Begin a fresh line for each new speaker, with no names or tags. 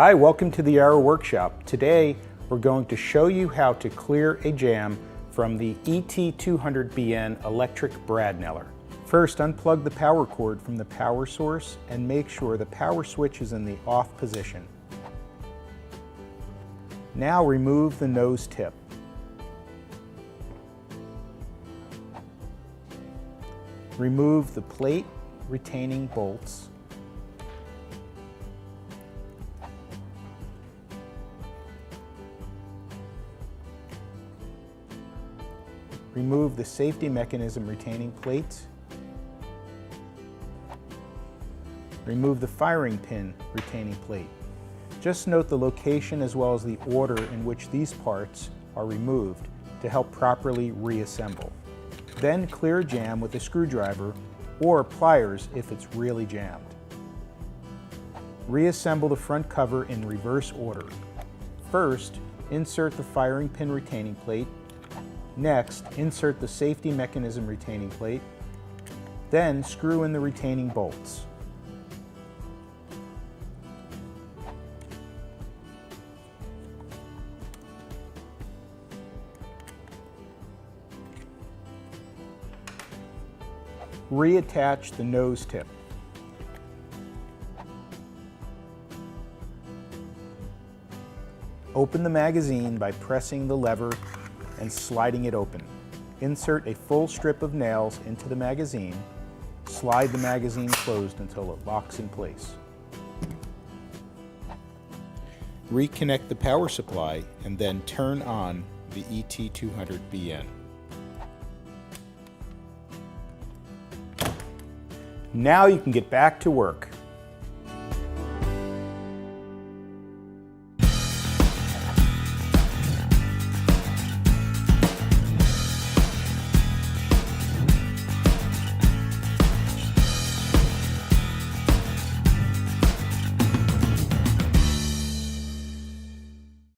Hi, welcome to the Arrow Workshop. Today we're going to show you how to clear a jam from the ET200BN electric brad nailer. First, unplug the power cord from the power source and make sure the power switch is in the off position. Now remove the nose tip. Remove the plate retaining bolts. Remove the safety mechanism retaining plates. Remove the firing pin retaining plate. Just note the location as well as the order in which these parts are removed to help properly reassemble. Then clear a jam with a screwdriver or pliers if it's really jammed. Reassemble the front cover in reverse order. First, insert the firing pin retaining plate. Next, insert the safety mechanism retaining plate. Then screw in the retaining bolts. Reattach the nose tip. Open the magazine by pressing the lever and sliding it open. Insert a full strip of nails into the magazine. Slide the magazine closed until it locks in place. Reconnect the power supply and then turn on the ET200BN. Now you can get back to work.